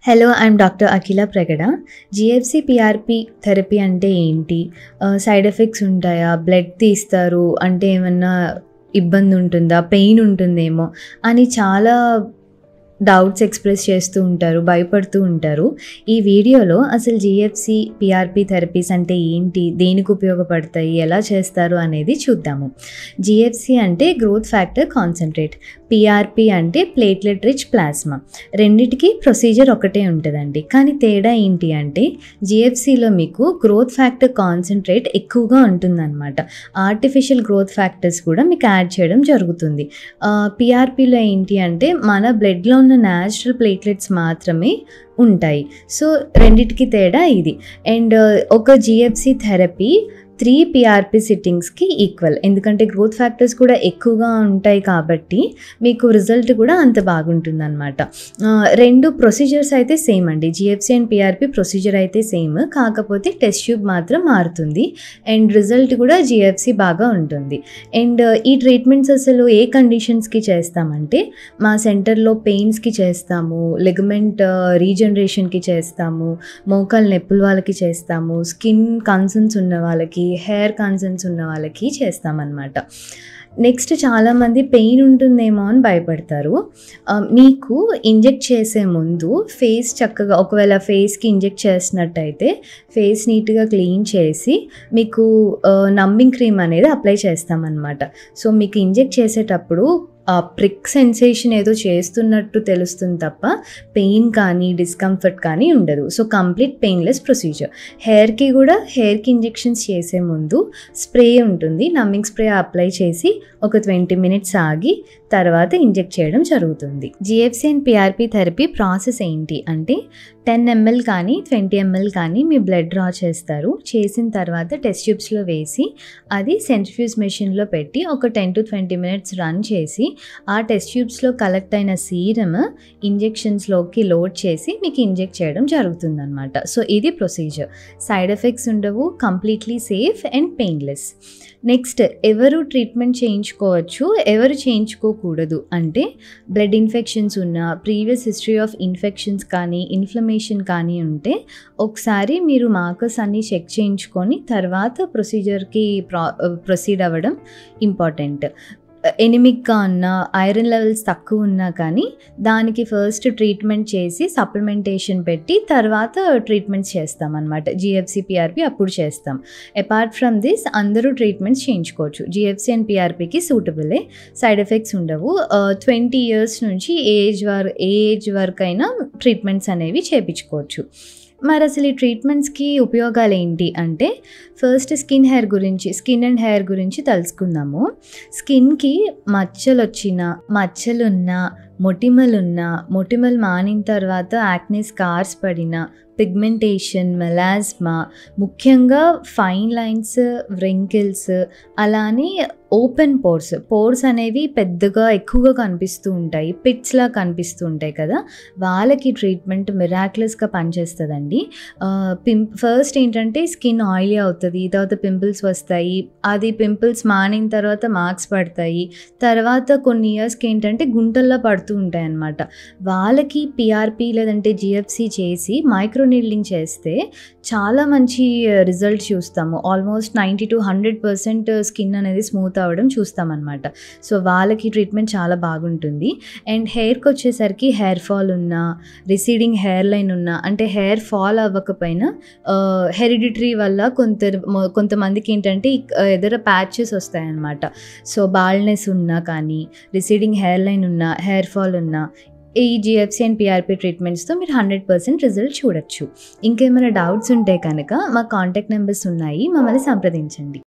Hello, I'm doctor Akhila Pragada. GFC PRP therapy అంటే ఏంటి? Side effects ఉంటాయా? బ్లడ్ తీస్తారు అంటే ఏమన్నా ఇబ్బంది ఉంటుందా? పెయిన్ ఉంటుందేమో అని చాలా డౌట్స్ ఎక్స్ప్రెస్ చేస్తూ ఉంటారు, భయపడుతూ ఉంటారు. ఈ వీడియోలో అసలు జిఎఫ్సి పిఆర్పి థెరపీస్ అంటే ఏంటి, దేనికి ఉపయోగపడతాయి, ఎలా చేస్తారు అనేది చూద్దాము. జిఎఫ్సి అంటే గ్రోత్ ఫ్యాక్టర్ కాన్సన్ట్రేట్, పిఆర్పి అంటే ప్లేట్లెట్ రిచ్ ప్లాస్మా. రెండిటికి ప్రొసీజర్ ఒకటే ఉంటుందండి, కానీ తేడా ఏంటి అంటే జిఎఫ్సిలో మీకు గ్రోత్ ఫ్యాక్టర్ కాన్సన్ట్రేట్ ఎక్కువగా ఉంటుందన్నమాట. ఆర్టిఫిషియల్ గ్రోత్ ఫ్యాక్టర్స్ కూడా మీకు యాడ్ చేయడం జరుగుతుంది. పిఆర్పిలో ఏంటి అంటే మన బ్లడ్లో ఉన్న న్యాచురల్ ప్లేట్లెట్స్ మాత్రమే ఉంటాయి. సో రెండిటికి తేడా ఇది. అండ్ ఒక జిఎఫ్సి థెరపీ 3 పిఆర్పి సిట్టింగ్స్కి ఈక్వల్, ఎందుకంటే గ్రోత్ ఫ్యాక్టర్స్ కూడా ఎక్కువగా ఉంటాయి కాబట్టి మీకు రిజల్ట్ కూడా అంత బాగుంటుంది అనమాట. రెండు ప్రొసీజర్స్ అయితే సేమ్ అండి, జిఎఫ్సి అండ్ పిఆర్పి ప్రొసీజర్ అయితే సేమ్, కాకపోతే టెస్ట్ ట్యూబ్ మాత్రం మారుతుంది అండ్ రిజల్ట్ కూడా జిఎఫ్సి బాగా ఉంటుంది. అండ్ ఈ ట్రీట్మెంట్స్ అసలు ఏ కండిషన్స్కి చేస్తామంటే మా సెంటర్లో పెయిన్స్కి చేస్తాము, లిగమెంట్ రీజనరేషన్కి చేస్తాము, మోకాలు నొప్పుల వాళ్ళకి చేస్తాము, స్కిన్ కన్సర్న్స్ ఉన్న వాళ్ళకి, హెయిర్ కన్సర్న్స్ ఉన్న వాళ్ళకి చేస్తామన్నమాట. నెక్స్ట్ చాలామంది పెయిన్ ఉంటుందేమో అని భయపడతారు. మీకు ఇంజెక్ట్ చేసే ముందు ఫేస్ చక్కగా, ఒకవేళ ఫేస్కి ఇంజెక్ట్ చేసినట్టయితే ఫేస్ నీట్గా క్లీన్ చేసి మీకు నమ్మింగ్ క్రీమ్ అనేది అప్లై చేస్తామన్నమాట. సో మీకు ఇంజెక్ట్ చేసేటప్పుడు ప్రిక్ సెన్సేషన్ ఏదో చేస్తున్నట్టు తెలుస్తుంది తప్ప పెయిన్ కానీ డిస్కంఫర్ట్ కానీ ఉండదు. So complete painless procedure. హెయిర్కి ఇంజెక్షన్స్ చేసే ముందు స్ప్రే ఉంటుంది, నమ్మింగ్ స్ప్రే అప్లై చేసి ఒక 20 మినిట్స్ ఆగి తర్వాత ఇంజెక్ట్ చేయడం జరుగుతుంది. GFC and PRP therapy process ఏంటి అంటే 10 ml కానీ 20 ml కానీ మీ బ్లడ్ డ్రా చేస్తారు. చేసిన తర్వాత టెస్ట్ ట్యూబ్స్లో వేసి అది సెంట్రిఫ్యూజ్ మెషిన్లో పెట్టి ఒక 10 to 20 మినిట్స్ రన్ చేసి ఆ టెస్ట్ ట్యూబ్స్లో కలెక్ట్ అయిన సీరమ్ ఇంజెక్షన్స్లోకి లోడ్ చేసి మీకు ఇంజెక్ట్ చేయడం జరుగుతుంది అనమాట. సో ఇది ప్రొసీజర్. సైడ్ ఎఫెక్ట్స్ ఉండవు, completely safe and painless. Next, ఎవరు ట్రీట్మెంట్ చేయించుకోవచ్చు, ఎవరు చేయించుకోకూడదు అంటే బ్లడ్ ఇన్ఫెక్షన్స్ ఉన్న, ప్రీవియస్ హిస్టరీ ఆఫ్ ఇన్ఫెక్షన్స్ కానీ ఇన్ఫ్లమేషన్ కానీ ఉంటే ఒకసారి మీరు మార్కర్స్ అన్నీ చెక్ చేయించుకొని తర్వాత ప్రొసీజర్కి ప్రొసీడ్ అవ్వడం ఇంపార్టెంట్. ఎనిమిక్గా ఉన్నా, ఐరన్ లెవెల్స్ తక్కువ ఉన్నా కానీ దానికి ఫస్ట్ ట్రీట్మెంట్ చేసి సప్లిమెంటేషన్ పెట్టి తర్వాత ట్రీట్మెంట్స్ చేస్తామన్నమాట. జిఎఫ్సి పిఆర్పి అప్పుడు చేస్తాం. అపార్ట్ ఫ్రమ్ దిస్ అందరూ ట్రీట్మెంట్స్ చేయించుకోవచ్చు. జిఎఫ్సి అండ్ పిఆర్పికి సూటబులే, సైడ్ ఎఫెక్ట్స్ ఉండవు. 20 years నుంచి ఏ ఏజ్ వరకు అయినా ట్రీట్మెంట్స్ అనేవి చేయించుకోవచ్చు. మరి అసలు ఈ ట్రీట్మెంట్స్కి ఉపయోగాలు ఏంటి అంటే ఫస్ట్ స్కిన్ అండ్ హెయిర్ గురించి తెలుసుకుందాము. స్కిన్కి మచ్చలున్నా, మొటిమలు మానిన తర్వాత యాక్నే స్కార్స్ పడిన, పిగ్మెంటేషన్, మెలాస్మా, ముఖ్యంగా ఫైన్ లైన్స్, వ్రింకిల్స్, అలానే ఓపెన్ పోర్స్ అనేవి పెద్దగా ఎక్కువగా కనిపిస్తూ ఉంటాయి, పిట్స్లా కనిపిస్తూ ఉంటాయి కదా, వాళ్ళకి ట్రీట్మెంట్ మిరాక్యులస్గా పనిచేస్తుందండి. ఫస్ట్ ఏంటంటే స్కిన్ ఆయిలీ అవుతుంది, తర్వాత పింపుల్స్ వస్తాయి, అది పింపుల్స్ మానిన తర్వాత మార్క్స్ పడతాయి, తర్వాత కొన్ని ఇయర్స్కి ఏంటంటే గుంటల్లో పడుతూ ఉంటాయి అన్నమాట. వాళ్ళకి పిఆర్పి లేదంటే జిఎఫ్సి చేసి మైక్రో నీడ్లింగ్ చేస్తే చాలా మంచి రిజల్ట్ చూస్తాము. ఆల్మోస్ట్ 90 to 100% స్కిన్ అనేది స్మూత్ అవ్వడం చూస్తామన్నమాట. సో వాళ్ళకి ట్రీట్మెంట్ చాలా బాగుంటుంది. అండ్ హెయిర్కి వచ్చేసరికి హెయిర్ ఫాల్ ఉన్నా, రిసీడింగ్ హెయిర్ లైన్ ఉన్నా, అంటే హెయిర్ ఫాల్ అవ్వకపోయినా హెరిడిటరీ వల్ల కొంతమందికి ఏంటంటే ఎదుర ప్యాచెస్ వస్తాయన్నమాట. సో బాల్నెస్ ఉన్నా కానీ, రిసీడింగ్ హెయిర్ లైన్ ఉన్నా, హెయిర్ ఫాల్ ఉన్నా, ఈ జిఎఫ్సి అండ్ పిఆర్పి ట్రీట్మెంట్స్తో మీరు 100% రిజల్ట్ చూడొచ్చు. ఇంకేమైనా డౌట్స్ ఉంటే కనుక మా కాంటాక్ట్ నెంబర్స్ ఉన్నాయి, మమ్మల్ని సంప్రదించండి.